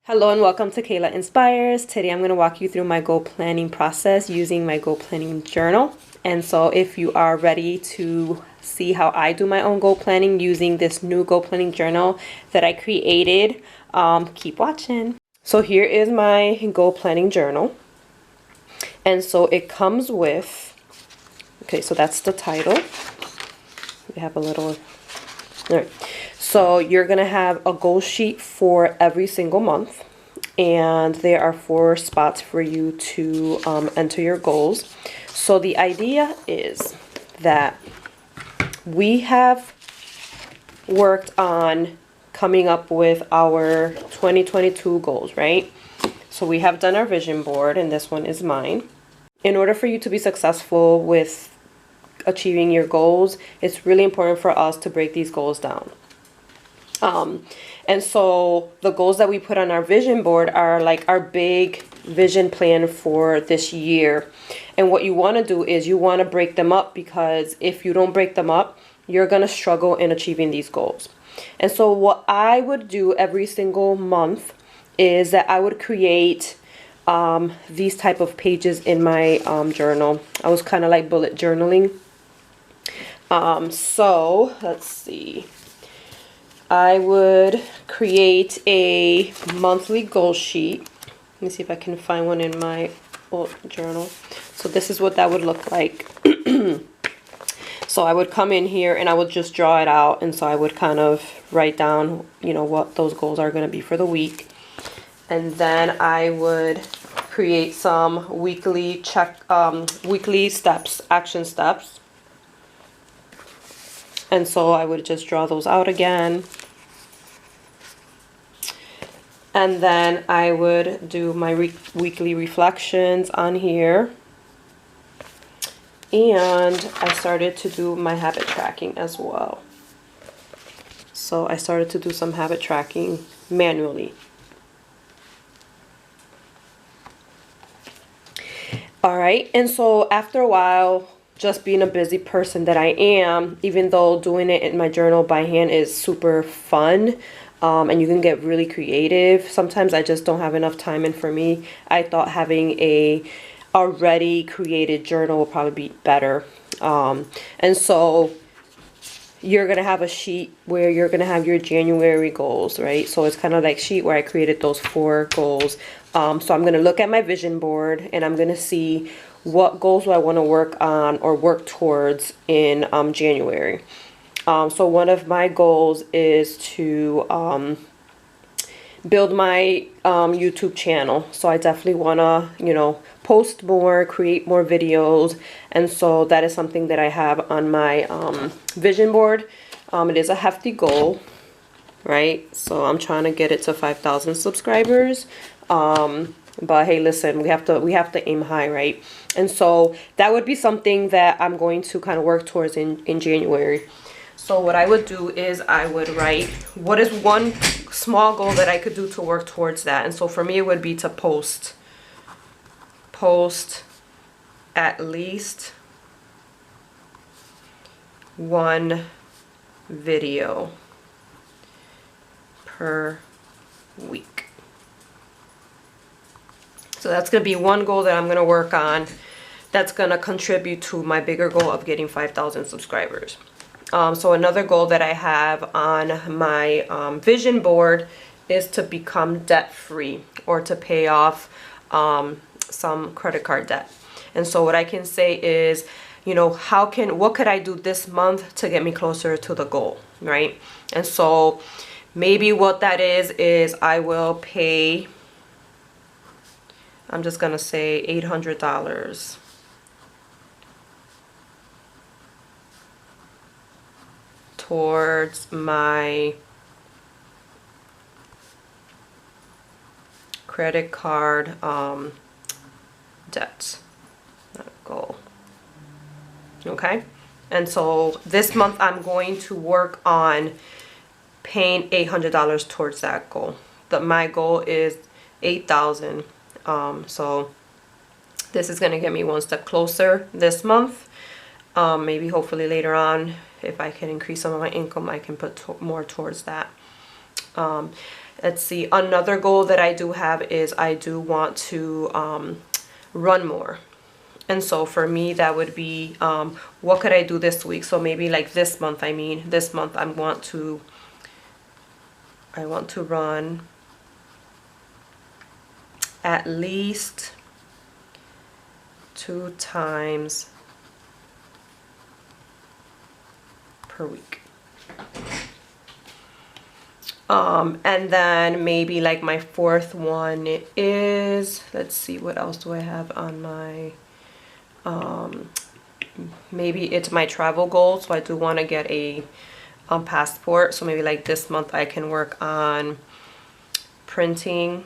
Hello and welcome to Kayla Inspires. Today I'm going to walk you through my goal planning process using my goal planning journal. And so if you are ready to see how I do my own goal planning using this new goal planning journal that I created, keep watching. So here is my goal planning journal. And so it comes with, okay, so that's the title. We have a little, all right. So you're going to have a goal sheet for every single month. And there are 4 spots for you to enter your goals. So the idea is that we have worked on coming up with our 2022 goals, right? So we have done our vision board, and this one is mine. In order for you to be successful with achieving your goals, it's really important for us to break these goals down. And so the goals that we put on our vision board are like our big vision plan for this year. And what you want to do is you want to break them up, because if you don't break them up, you're going to struggle in achieving these goals. And so what I would do every single month is that I would create these type of pages in my journal. I was kind of like bullet journaling. So let's see. I would create a monthly goal sheet. Let me see if I can find one in my old journal. So this is what that would look like. So I would come in here and I would just draw it out. And so I would kind of write down, you know, what those goals are going to be for the week. And then I would create some weekly steps, action steps. And so I would just draw those out again. And then I would do my weekly reflections on here. And I started to do my habit tracking as well. So I started to do some habit tracking manually. All right, and so after a while, just being a busy person that I am, even though doing it in my journal by hand is super fun, and you can get really creative, sometimes I just don't have enough time. And for me, I thought having a already created journal will probably be better. And so you're going to have a sheet where you're going to have your January goals, right? So it's kind of like sheet where I created those 4 goals. So I'm going to look at my vision board and I'm going to see what goals do I want to work on or work towards in January. So one of my goals is to build my YouTube channel. So I definitely want to, you know, post more, create more videos. And so that is something that I have on my vision board. It is a hefty goal, right? So I'm trying to get it to 5,000 subscribers. But hey, listen, we have to aim high, right? And so that would be something that I'm going to kind of work towards in January. So what I would do is I would write what is one small goal that I could do to work towards that. And so for me, it would be to post at least 1 video per week. So that's going to be one goal that I'm going to work on that's going to contribute to my bigger goal of getting 5,000 subscribers. So another goal that I have on my vision board is to become debt-free, or to pay off some credit card debt. And so what I can say is, you know, what could I do this month to get me closer to the goal, right? And so maybe what that is I will pay, I'm just going to say $800 towards my credit card debt goal. Okay, and so this month I'm going to work on paying $800 towards that goal. My goal is 8,000. So this is going to get me one step closer this month. Maybe hopefully later on, if I can increase some of my income, I can put more towards that. Let's see, another goal that I do have is I do want to run more. And so for me, that would be, what could I do this week? So maybe like this month, this month I want to run at least 2 times per week. And then maybe like my fourth one is, let's see, what else do I have on my, maybe it's my travel goal. So I do want to get a passport. So maybe like this month I can work on printing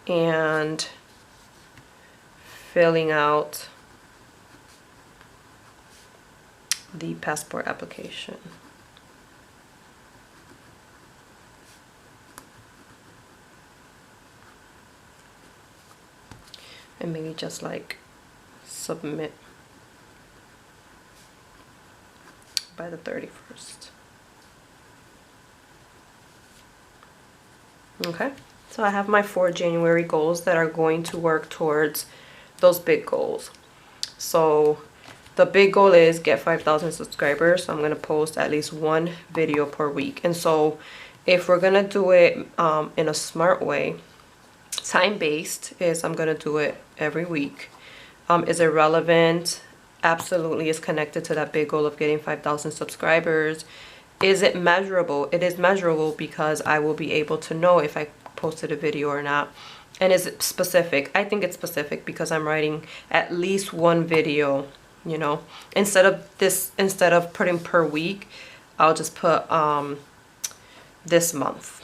and filling out the passport application. And maybe just like submit by the 31st. Okay, so I have my 4 January goals that are going to work towards those big goals. So the big goal is get 5,000 subscribers. So I'm going to post at least 1 video per week. And so if we're going to do it in a smart way, time-based is I'm going to do it every week. Is it relevant? Absolutely is connected to that big goal of getting 5,000 subscribers. Is it measurable? It is measurable because I will be able to know if I posted a video or not. And is it specific? I think it's specific because I'm writing at least 1 video, you know. Instead of putting per week, I'll just put this month.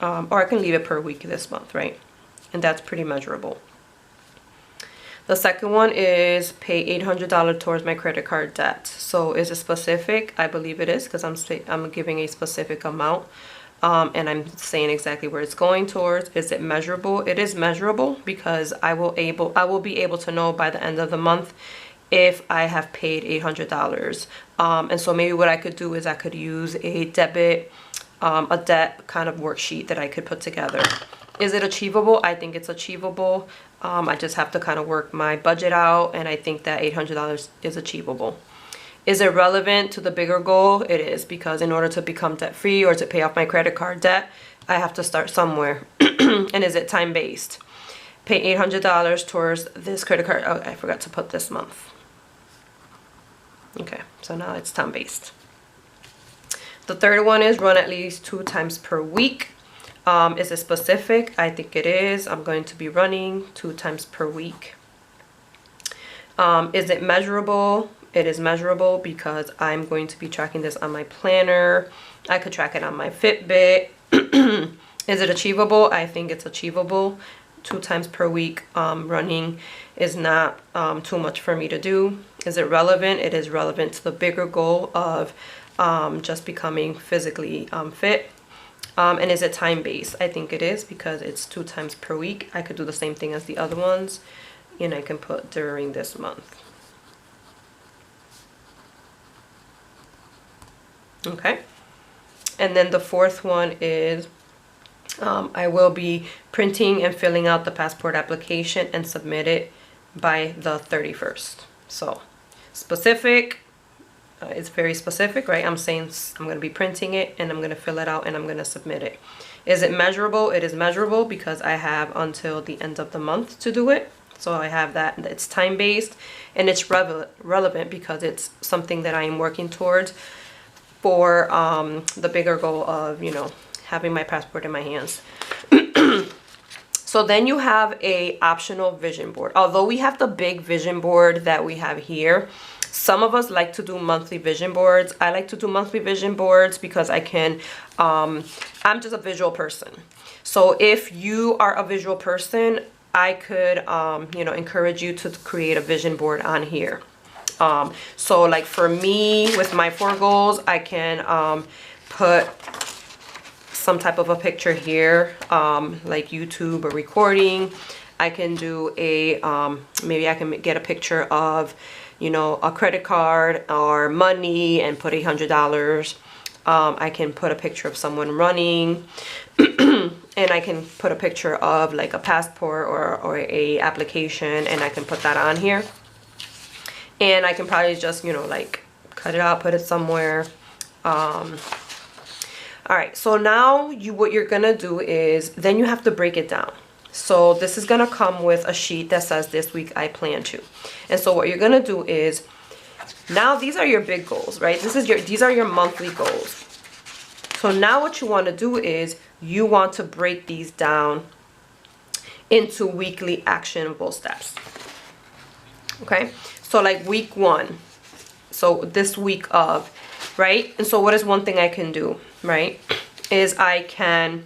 Or I can leave it per week this month, right? And that's pretty measurable. The second one is pay $800 towards my credit card debt. So is it specific? I believe it is because I'm giving a specific amount. And I'm saying exactly where it's going towards. Is it measurable? It is measurable because I will be able to know by the end of the month if I have paid $800. And so maybe what I could do is I could use a debt kind of worksheet that I could put together. Is it achievable? I think it's achievable. I just have to kind of work my budget out, and I think that $800 is achievable. Is it relevant to the bigger goal? It is, because in order to become debt-free or to pay off my credit card debt, I have to start somewhere. And is it time-based? Pay $800 towards this credit card. Oh, I forgot to put this month. Okay, so now it's time-based. The third one is run at least 2 times per week. Is it specific? I think it is. I'm going to be running 2 times per week. Is it measurable? It is measurable because I'm going to be tracking this on my planner. I could track it on my Fitbit. Is it achievable? I think it's achievable. 2 times per week running is not too much for me to do. Is it relevant? It is relevant to the bigger goal of just becoming physically fit. And is it time-based? I think it is because it's 2 times per week. I could do the same thing as the other ones, and I can put during this month. Okay. And then the fourth one is I will be printing and filling out the passport application and submit it by the 31st. So specific. It's very specific, right? I'm saying I'm going to be printing it and I'm going to fill it out and I'm going to submit it. Is it measurable? It is measurable because I have until the end of the month to do it. So I have that. It's time-based and it's relevant because it's something that I am working towards for the bigger goal of, you know, having my passport in my hands. So then you have a optional vision board. Although we have the big vision board that we have here, some of us like to do monthly vision boards. I like to do monthly vision boards because I can, I'm just a visual person. So if you are a visual person, I could, you know, encourage you to create a vision board on here. So like for me, with my 4 goals, I can put some type of a picture here, like YouTube or recording. I can do a, maybe I can get a picture of, you know, a credit card or money and put $100. I can put a picture of someone running. And I can put a picture of like a passport or a application, and I can put that on here. And I can probably just, you know, like cut it out, put it somewhere. All right, so now what you're gonna do is then you have to break it down. So this is gonna come with a sheet that says this week I plan to. And so what you're gonna do is, now these are your big goals, right? These are your monthly goals. So now what you want to do is you want to break these down into weekly actionable steps. Okay, so like week 1, so this week of, right? And so what is one thing I can do, right, is I can,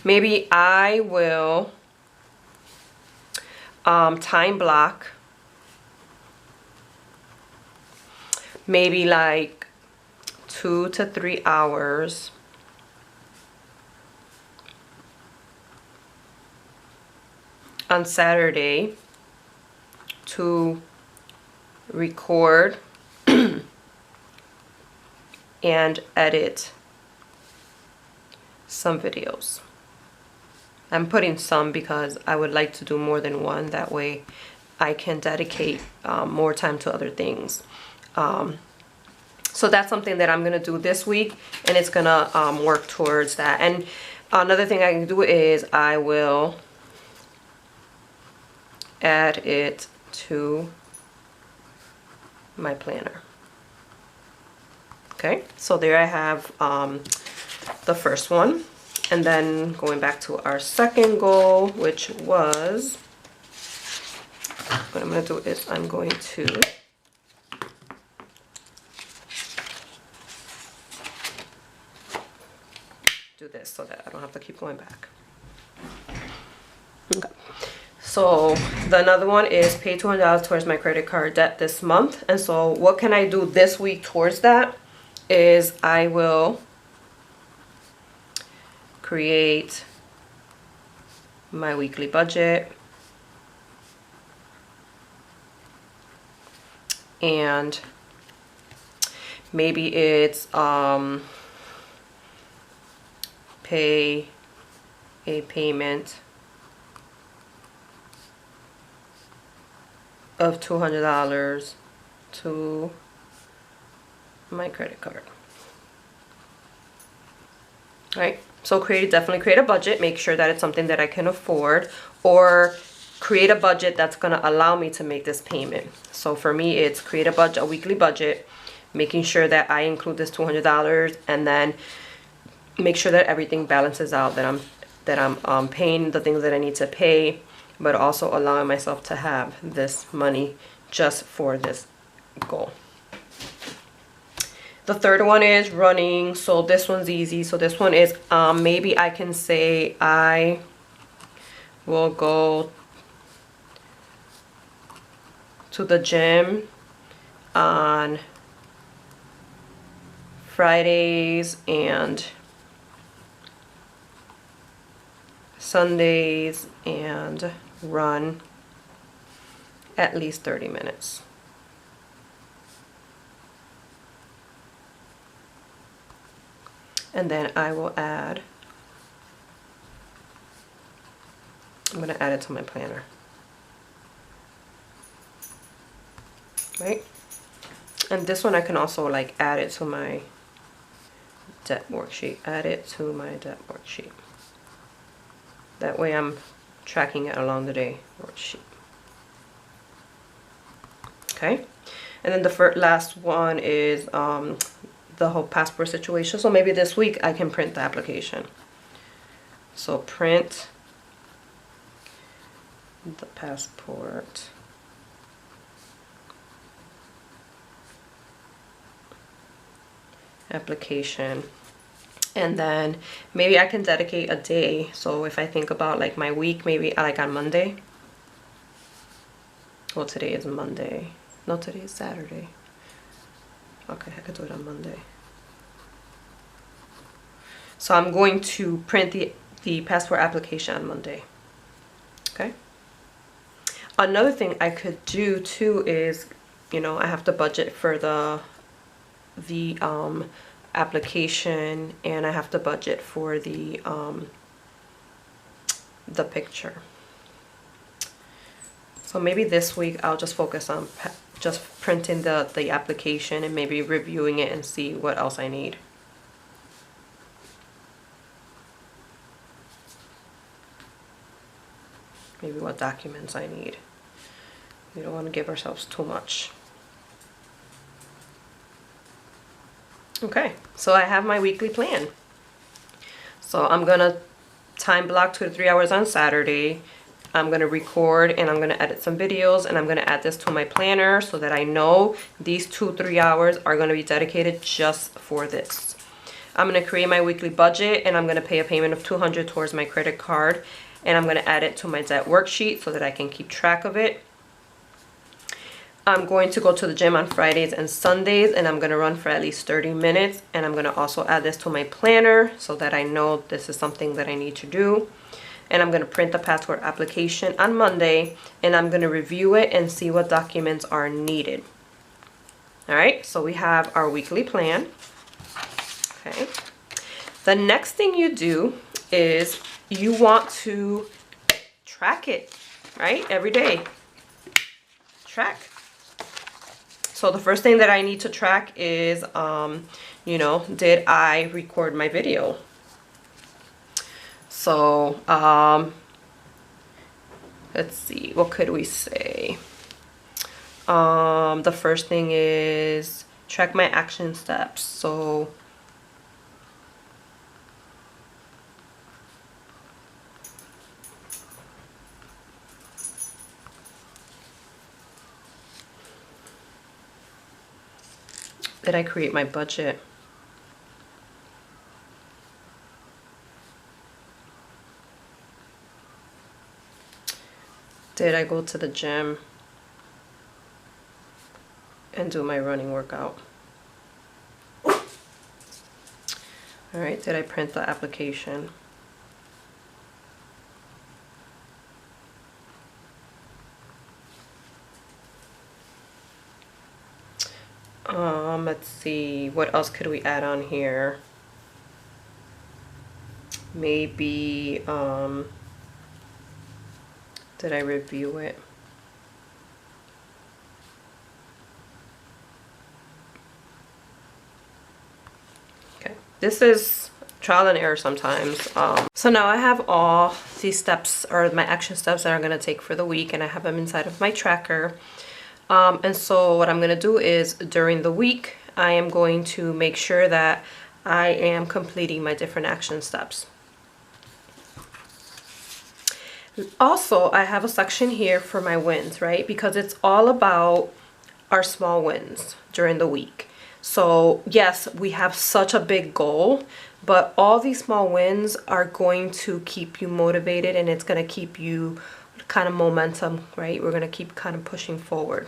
maybe I will time block maybe like 2 to 3 hours on Saturday to record and edit some videos. I'm putting some because I would like to do more than one. That way I can dedicate more time to other things. So that's something that I'm going to do this week, and it's going to work towards that. And another thing I can do is I will add it to my planner. Okay, so there I have the first one. And then going back to our second goal, which was, what I'm going to do is I'm going to do this so that I don't have to keep going back. Okay. So another one is pay $200 towards my credit card debt this month. And so what can I do this week towards that is I will create my weekly budget, and maybe it's pay a payment of $200 to my credit card. Right? So definitely create a budget, make sure that it's something that I can afford, or create a budget that's going to allow me to make this payment. So for me, it's create a budget, a weekly budget, making sure that I include this $200, and then make sure that everything balances out, that I'm paying the things that I need to pay, but also allowing myself to have this money just for this goal. The third one is running. So this one's easy. So this one is maybe I can say I will go to the gym on Fridays and Sundays and run at least 30 minutes. And then I will add, I'm going to add it to my planner. Right? And this one I can also like add it to my debt worksheet. Add it to my debt worksheet. That way I'm tracking it along the day worksheet. Okay? And then the last one is the whole passport situation. So maybe this week I can print the application. So print the passport application, and then maybe I can dedicate a day. So if I think about like my week, maybe like on Monday. Well, today is Monday. No, today is Saturday. Okay, I could do it on Monday. So I'm going to print the passport application on Monday. Okay. Another thing I could do too is, you know, I have to budget for the application, and I have to budget for the picture. So maybe this week I'll just focus on just printing the application and maybe reviewing it and see what else I need. Maybe what documents I need. We don't want to give ourselves too much. Okay, so I have my weekly plan. So I'm gonna time block 2 to 3 hours on Saturday. I'm gonna record and I'm gonna edit some videos, and I'm gonna add this to my planner so that I know these 2-3 hours are gonna be dedicated just for this. I'm gonna create my weekly budget, and I'm gonna pay a payment of $200 towards my credit card, and I'm gonna add it to my debt worksheet so that I can keep track of it. I'm going to go to the gym on Fridays and Sundays, and I'm gonna run for at least 30 minutes, and I'm gonna also add this to my planner so that I know this is something that I need to do. And I'm gonna print the passport application on Monday, and I'm gonna review it and see what documents are needed. All right, so we have our weekly plan. Okay. The next thing you do is you want to track it, right? Every day. Track. So the first thing that I need to track is, you know, did I record my video? So, let's see, what could we say? The first thing is track my action steps. So, did I create my budget? Did I go to the gym and do my running workout? All right, did I print the application? Let's see, what else could we add on here? Maybe, did I review it? Okay, this is trial and error sometimes. So now I have all these steps, or my action steps that I'm gonna take for the week, and I have them inside of my tracker. And so what I'm gonna do is during the week, I am going to make sure that I am completing my different action steps. Also, I have a section here for my wins, right? Because it's all about our small wins during the week. So yes, we have such a big goal, but all these small wins are going to keep you motivated, and it's going to keep you kind of momentum, right? We're going to keep kind of pushing forward.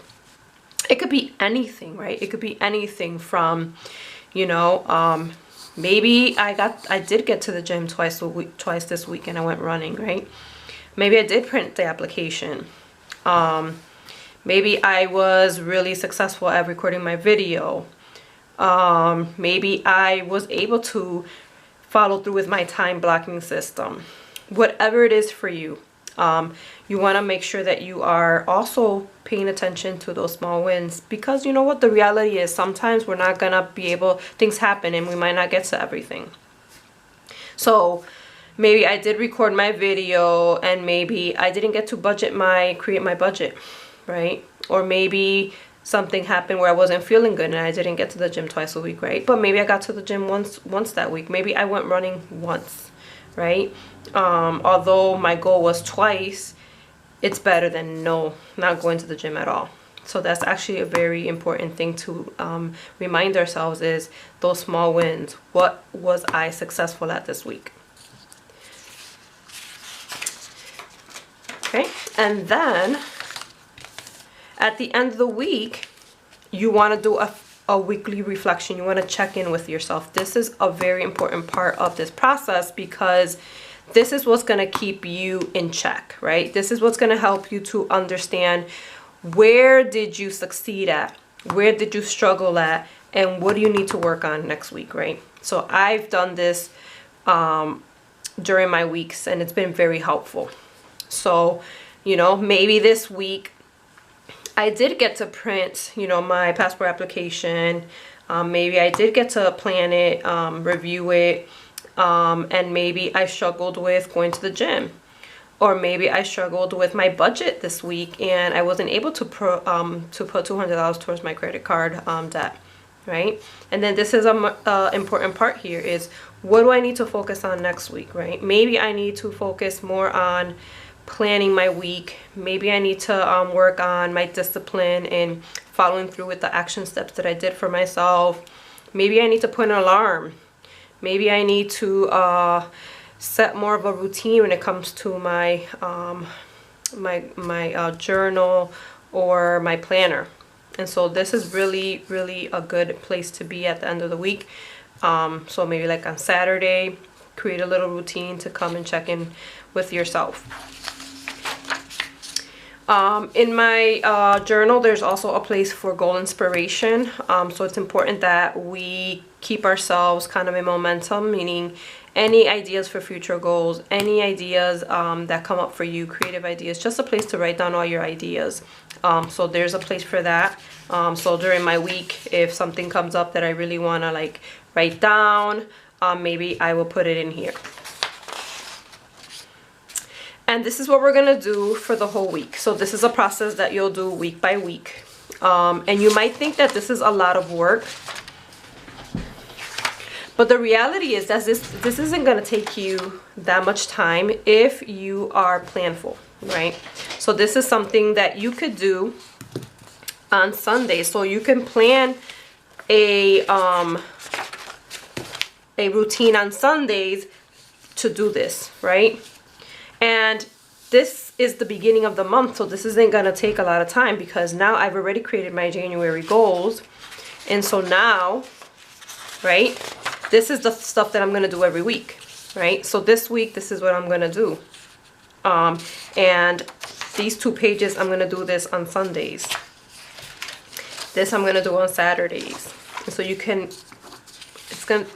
It could be anything, right? It could be anything from, you know, maybe I did get to the gym twice this week, and I went running, right? Maybe I did print the application. Maybe I was really successful at recording my video. Maybe I was able to follow through with my time blocking system. Whatever it is for you, you want to make sure that you are also paying attention to those small wins, because you know what the reality is, sometimes we're not gonna be able, things happen and we might not get to everything. So maybe I did record my video, and maybe I didn't get to create my budget, right? Or maybe something happened where I wasn't feeling good and I didn't get to the gym twice a week, right? But maybe I got to the gym once that week. Maybe I went running once, right? Although my goal was twice, it's better than not going to the gym at all. So that's actually a very important thing to remind ourselves, is those small wins. What was I successful at this week? Okay, and then at the end of the week, you want to do a weekly reflection. You want to check in with yourself. This is a very important part of this process, because this is what's going to keep you in check, right? This is what's going to help you to understand where did you succeed at, where did you struggle at, and what do you need to work on next week, right? So I've done this during my weeks, and it's been very helpful. So, you know, maybe this week I did get to print, you know, my passport application. Maybe I did get to plan it, review it, and maybe I struggled with going to the gym. Or maybe I struggled with my budget this week and I wasn't able to put $200 towards my credit card debt, right? And then this is a important part here is, what do I need to focus on next week, right? Maybe I need to focus more on planning my week. Maybe I need to work on my discipline and following through with the action steps that I did for myself. Maybe I need to put an alarm. Maybe I need to set more of a routine when it comes to my my journal or my planner. And so this is really, really a good place to be at the end of the week. So maybe like on Saturday, create a little routine to come and check in with yourself. In my journal, there's also a place for goal inspiration. So it's important that we keep ourselves kind of in momentum, meaning any ideas for future goals, any ideas that come up for you, creative ideas, just a place to write down all your ideas. So there's a place for that. So during my week, if something comes up that I really want to like write down, maybe I will put it in here. And this is what we're going to do for the whole week. So this is a process that you'll do week by week. And you might think that this is a lot of work. But the reality is that this isn't going to take you that much time if you are planful, right? So this is something that you could do on Sunday. So you can plan a routine on Sundays to do this, right? And this is the beginning of the month, so this isn't going to take a lot of time because now I've already created my January goals. And so now, right, this is the stuff that I'm going to do every week, right? So this week, this is what I'm going to do. And these 2 pages, I'm going to do this on Sundays. This I'm going to do on Saturdays. And so you can,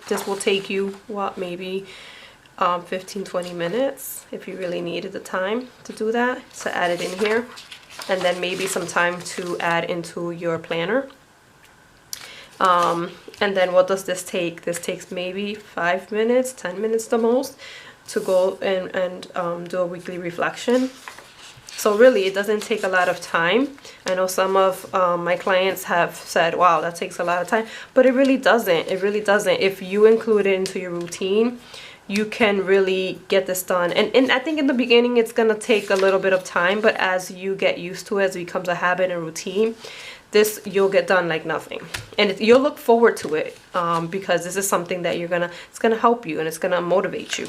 this will take you, what, maybe 15-20 minutes if you really needed the time to do that. So add it in here, and then maybe some time to add into your planner. And then what does this take? This takes maybe 5 minutes, 10 minutes the most, to go and do a weekly reflection. So really, it doesn't take a lot of time. I know some of my clients have said, wow, that takes a lot of time, but it really doesn't. It really doesn't. If you include it into your routine, you can really get this done. And I think in the beginning, it's gonna take a little bit of time, but as you get used to it, as it becomes a habit and routine, this you'll get done like nothing. And you'll look forward to it because this is something that it's gonna help you and it's gonna motivate you.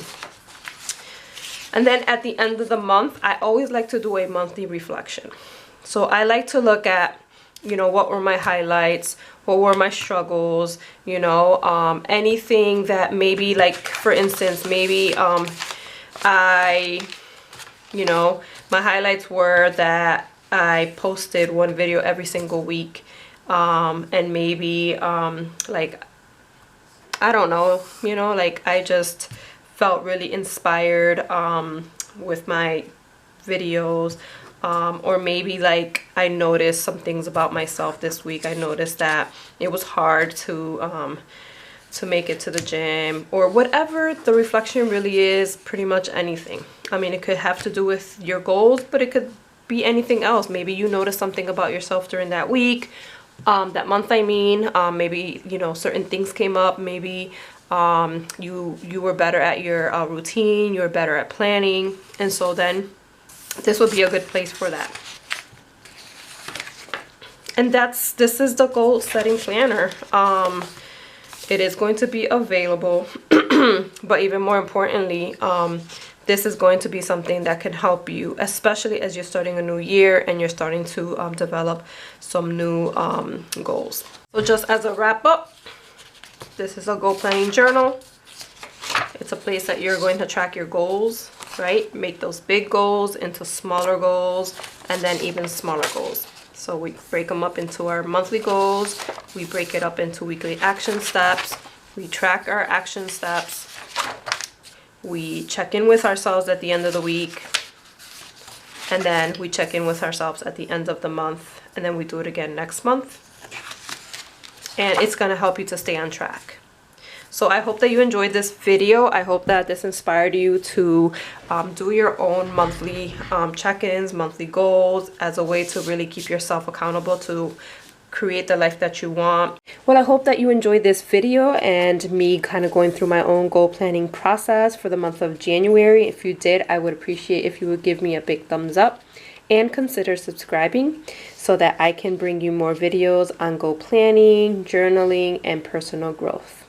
And then at the end of the month, I always like to do a monthly reflection. So I like to look at, you know, what were my highlights, what were my struggles, you know, anything that maybe, like, for instance, maybe you know, my highlights were that I posted 1 video every single week, and maybe like, I don't know, you know, like I just felt really inspired with my videos. Or maybe like I noticed some things about myself this week. I noticed that it was hard to make it to the gym, or whatever the reflection really is. Pretty much anything. I mean, it could have to do with your goals, but it could be anything else. Maybe you noticed something about yourself during that week, that month, I mean. Maybe, you know, certain things came up. Maybe you were better at your routine, you were better at planning, and so then this would be a good place for that. And this is the goal setting planner. It is going to be available, but even more importantly, this is going to be something that can help you, especially as you're starting a new year and you're starting to develop some new goals. So just as a wrap up, this is a goal planning journal. It's a place that you're going to track your goals, right? Make those big goals into smaller goals and then even smaller goals. So we break them up into our monthly goals. We break it up into weekly action steps. We track our action steps. We check in with ourselves at the end of the week. And then we check in with ourselves at the end of the month. And then we do it again next month. And it's going to help you to stay on track. So I hope that you enjoyed this video. I hope that this inspired you to do your own monthly check-ins, monthly goals as a way to really keep yourself accountable to create the life that you want. Well, I hope that you enjoyed this video and me kind of going through my own goal planning process for the month of January. If you did, I would appreciate if you would give me a big thumbs up and consider subscribing so that I can bring you more videos on goal planning, journaling, and personal growth.